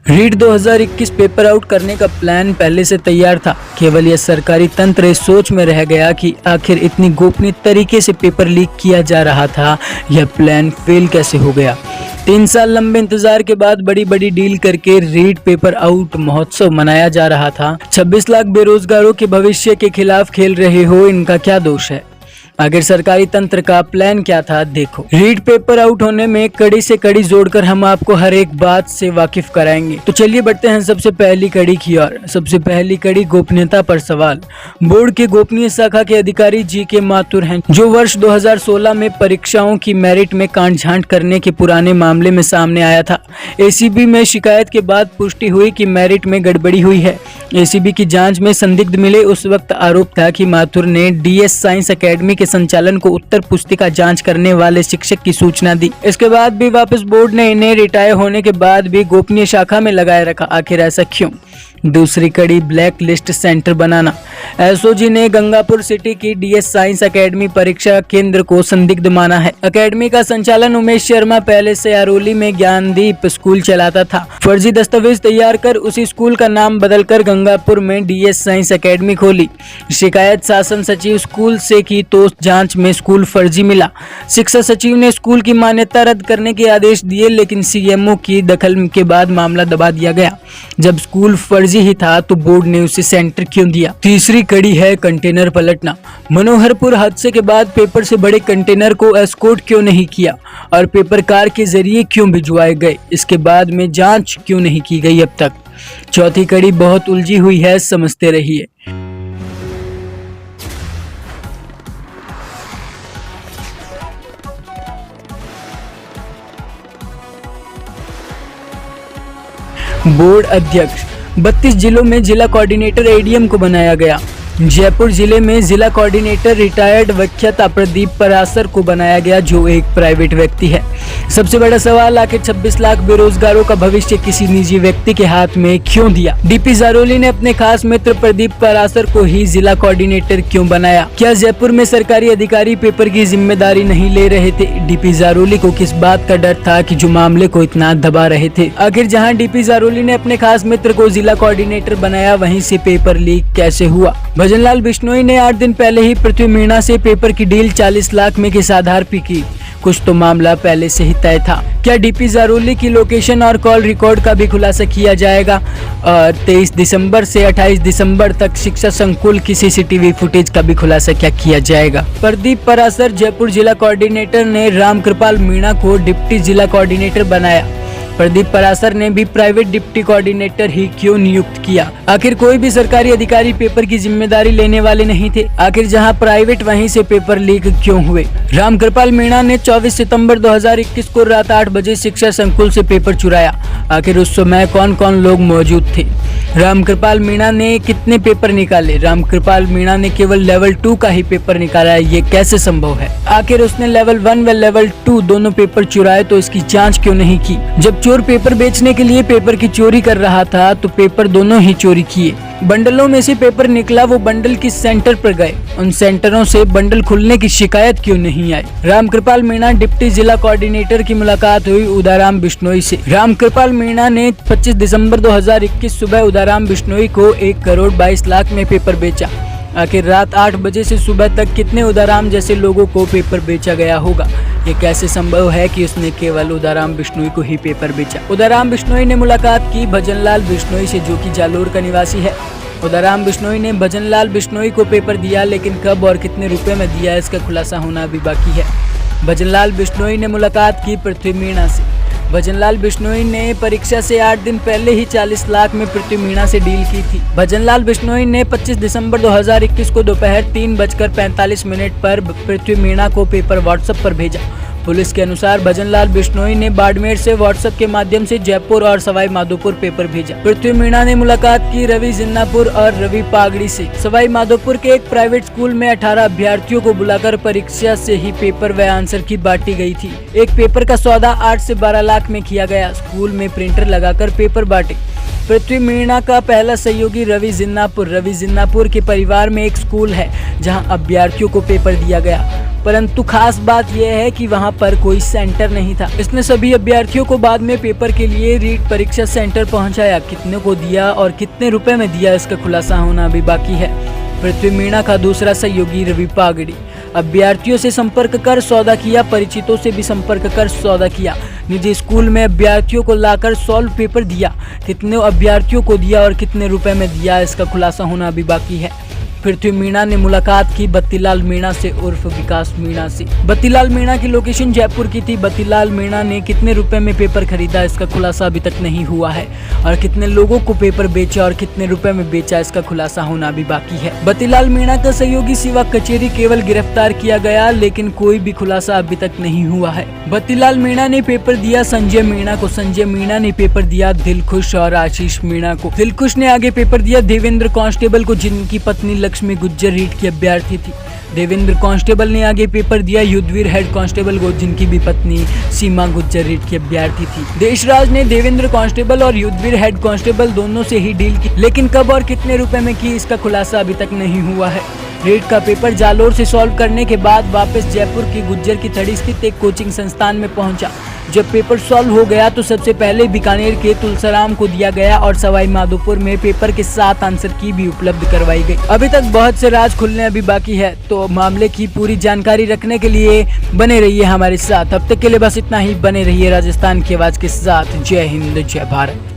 REET 2021 paper out करने का plan पहले से तैयार था। केवल यह सरकारी तंत्र इस सोच में रह गया कि आखिर इतनी गोपनीय तरीके से पेपर लीक किया जा रहा था, यह प्लान फेल कैसे हो गया। 3 साल लंबे इंतजार के बाद बड़ी बड़ी डील करके रीट पेपर आउट महोत्सव मनाया जा रहा था। 26 लाख बेरोजगारों के भविष्य के खिलाफ खेल रहे हो, इनका क्या दोष है। आखिर सरकारी तंत्र का प्लान क्या था, देखो। रीट पेपर आउट होने में कड़ी से कड़ी जोड़कर हम आपको हर एक बात से वाकिफ कराएंगे। तो चलिए बढ़ते हैं सबसे पहली कड़ी की ओर। सबसे पहली कड़ी गोपनीयता पर सवाल। बोर्ड के गोपनीय शाखा के अधिकारी GK माथुर हैं, जो वर्ष 2016 में परीक्षाओं की मेरिट में कांट-छांट करने के पुराने मामले में सामने आया था। ACB में शिकायत के बाद पुष्टि हुई कि मेरिट में गड़बड़ी हुई है। ACB की जांच में संदिग्ध मिले उस वक्त आरोप था कि माथुर ने DS साइंस अकेडमी के संचालन को उत्तर पुस्तिका जांच करने वाले शिक्षक की सूचना दी। इसके बाद भी वापस बोर्ड ने इन्हें रिटायर होने के बाद भी गोपनीय शाखा में लगाए रखा। आखिर ऐसा क्यों। दूसरी कड़ी ब्लैक लिस्ट सेंटर बनाना। SOG ने गंगापुर सिटी की DS साइंस अकेडमी परीक्षा केंद्र को संदिग्ध माना है। अकेडमी का संचालन उमेश शर्मा पहले से अरोली में ज्ञानदीप स्कूल चलाता था। फर्जी दस्तावेज तैयार कर उसी स्कूल का नाम बदलकर गंगापुर में DS साइंस अकेडमी खोली। शिकायत शासन सचिव स्कूल से की तो जांच में स्कूल फर्जी मिला। शिक्षा सचिव ने स्कूल की मान्यता रद्द करने के आदेश दिए, लेकिन CMO की दखल के बाद मामला दबा दिया गया। जब स्कूल फर्जी ही था तो बोर्ड ने उसे सेंटर क्यों दिया। तीसरी कड़ी है कंटेनर पलटना। मनोहरपुर हादसे के बाद पेपर से बड़े कंटेनर को एस्कॉर्ट क्यों नहीं किया और पेपर कार के जरिए क्यों भिजवाए गए, इसके बाद में जांच क्यों नहीं की गई अब तक। चौथी कड़ी बहुत उलझी हुई है, समझते रहिए। बोर्ड अध्यक्ष। 32 जिलों में जिला कोऑर्डिनेटर ADM को बनाया गया। जयपुर जिले में जिला कोऑर्डिनेटर रिटायर्ड व्याख्याता प्रदीप परासर को बनाया गया, जो एक प्राइवेट व्यक्ति है। सबसे बड़ा सवाल, आखिर 26 लाख बेरोजगारों का भविष्य किसी निजी व्यक्ति के हाथ में क्यों दिया। DP जारोली ने अपने खास मित्र प्रदीप परासर को ही जिला कोऑर्डिनेटर क्यों बनाया। क्या जयपुर में सरकारी अधिकारी पेपर की जिम्मेदारी नहीं ले रहे थे। DP जारोली को किस बात का डर था कि जो मामले को इतना दबा रहे थे। आखिर जहाँ DP जारोली ने अपने खास मित्र को जिला कोऑर्डिनेटर बनाया, वहीं से पेपर लीक कैसे हुआ। भजनलाल बिश्नोई ने 8 दिन पहले ही पृथ्वी मीणा से पेपर की डील 40 लाख में किस आधार पर की। कुछ तो मामला पहले से ही तय था। क्या DP जारोली की लोकेशन और कॉल रिकॉर्ड का भी खुलासा किया जाएगा। और 23 दिसंबर से 28 दिसंबर तक शिक्षा संकुल की CCTV फुटेज का भी खुलासा क्या किया जाएगा। प्रदीप परासर जयपुर जिला कोऑर्डिनेटर ने रामकृपाल मीणा को डिप्टी जिला कोऑर्डिनेटर बनाया। प्रदीप परासर ने भी प्राइवेट डिप्टी कोऑर्डिनेटर ही क्यों नियुक्त किया। आखिर कोई भी सरकारी अधिकारी पेपर की जिम्मेदारी लेने वाले नहीं थे। आखिर जहां प्राइवेट वहीं से पेपर लीक क्यों हुए। रामकृपाल मीणा ने 24 सितंबर 2021 को रात 8 बजे शिक्षा संकुल से पेपर चुराया। आखिर उस समय कौन कौन लोग मौजूद थे। रामकृपाल मीणा ने कितने पेपर निकाले। रामकृपाल मीणा ने केवल लेवल 2 का ही पेपर निकाला है, ये कैसे संभव है। आखिर उसने लेवल 1 व लेवल 2 दोनों पेपर चुराए तो इसकी जांच क्यों नहीं की। जब चोर पेपर बेचने के लिए पेपर की चोरी कर रहा था तो पेपर दोनों ही चोरी किए। बंडलों में से पेपर निकला, वो बंडल किस सेंटर पर गए। उन सेंटरों से बंडल खुलने की शिकायत क्यों नहीं आई। रामकृपाल मीणा डिप्टी जिला कोऑर्डिनेटर की मुलाकात हुई उदाराम बिश्नोई से। रामकृपाल मीणा ने 25 दिसंबर 2021 सुबह उदाराम बिश्नोई को 1 करोड़ 22 लाख में पेपर बेचा। आखिर रात 8 बजे से सुबह तक कितने उदाराम जैसे लोगों को पेपर बेचा गया होगा। ये कैसे संभव है कि उसने केवल उदाराम बिश्नोई को ही पेपर बेचा। उदाराम बिश्नोई ने मुलाकात की भजनलाल बिश्नोई से, जो कि जालोर का निवासी है। उदाराम बिश्नोई ने भजनलाल बिश्नोई को पेपर दिया, लेकिन कब और कितने रुपए में दिया, इसका खुलासा होना अभी बाकी है। भजनलाल बिश्नोई ने मुलाकात की पृथ्वी मीणा से। भजनलाल बिश्नोई ने परीक्षा से 8 दिन पहले ही 40 लाख में पृथ्वी मीणा से डील की थी। भजनलाल बिश्नोई ने 25 दिसंबर 2021 को दोपहर 3:45 पर पृथ्वी मीणा को पेपर व्हाट्सएप पर भेजा। पुलिस के अनुसार भजनलाल बिश्नोई ने बाड़मेर से व्हाट्सएप के माध्यम से जयपुर और सवाई माधोपुर पेपर भेजा। पृथ्वी मीणा ने मुलाकात की रवि जिन्नापुर और रवि पागड़ी से। सवाई माधोपुर के एक प्राइवेट स्कूल में 18 अभ्यर्थियों को बुलाकर परीक्षा से ही पेपर व आंसर की बांटी गई थी। एक पेपर का सौदा 8 से 12 लाख में किया गया। स्कूल में प्रिंटर लगाकर पेपर बांटे। पृथ्वी मीणा का पहला सहयोगी रवि जिन्नापुर के परिवार में एक स्कूल है जहां अभ्यर्थियों को पेपर दिया गया। परंतु खास बात यह है कि वहां पर कोई सेंटर नहीं था। इसने सभी अभ्यर्थियों को बाद में पेपर के लिए रीट परीक्षा सेंटर पहुंचाया। कितने को दिया और कितने रुपए में दिया, इसका खुलासा होना अभी बाकी है। पृथ्वी मीणा का दूसरा सहयोगी रवि पागड़ी। अभ्यर्थियों से संपर्क कर सौदा किया, परिचितों से भी संपर्क कर सौदा किया। निजी स्कूल में अभ्यर्थियों को लाकर सॉल्व पेपर दिया। कितने अभ्यर्थियों को दिया और कितने रुपए में दिया, इसका खुलासा होना अभी बाकी है। पृथ्वी मीणा ने मुलाकात की बत्तीलाल मीणा से उर्फ विकास मीणा से। बत्तीलाल मीणा की लोकेशन जयपुर की थी। बत्तीलाल मीणा ने कितने रुपए में पेपर खरीदा, इसका खुलासा अभी तक नहीं हुआ है। और कितने लोगों को पेपर बेचा और कितने रुपए में बेचा, इसका खुलासा होना भी बाकी है। बत्तीलाल मीणा का सहयोगी शिवा कचेरी केवल गिरफ्तार किया गया, लेकिन कोई भी खुलासा अभी तक नहीं हुआ है। बत्तीलाल मीणा ने पेपर दिया संजय मीणा को। संजय मीणा ने पेपर दिया दिलखुश और आशीष मीणा को। दिलखुश ने आगे पेपर दिया देवेंद्र कांस्टेबल को, जिनकी पत्नी लक्ष्मी गुज्जर रीट की अभ्यर्थी थी। देवेंद्र कांस्टेबल ने आगे पेपर दिया युद्धवीर हेड कांस्टेबल को, जिनकी भी पत्नी सीमा गुज्जर रीट की अभ्यर्थी थी। देशराज ने देवेंद्र कांस्टेबल और युद्धवीर हेड कांस्टेबल दोनों से ही डील की, लेकिन कब और कितने रुपए में की, इसका खुलासा अभी तक नहीं हुआ है। रीट का पेपर जालोर से सॉल्व करने के बाद वापस जयपुर की गुज्जर की थड़ी स्थित एक कोचिंग संस्थान में पहुंचा। जब पेपर सॉल्व हो गया तो सबसे पहले बीकानेर के तुलसाराम को दिया गया और सवाई माधोपुर में पेपर के साथ आंसर की भी उपलब्ध करवाई गई। अभी तक बहुत से राज खुलने अभी बाकी है, तो मामले की पूरी जानकारी रखने के लिए बने रहिए हमारे साथ। अब तक के लिए बस इतना ही। बने रहिए राजस्थान की आवाज के साथ। जय हिंद, जय भारत।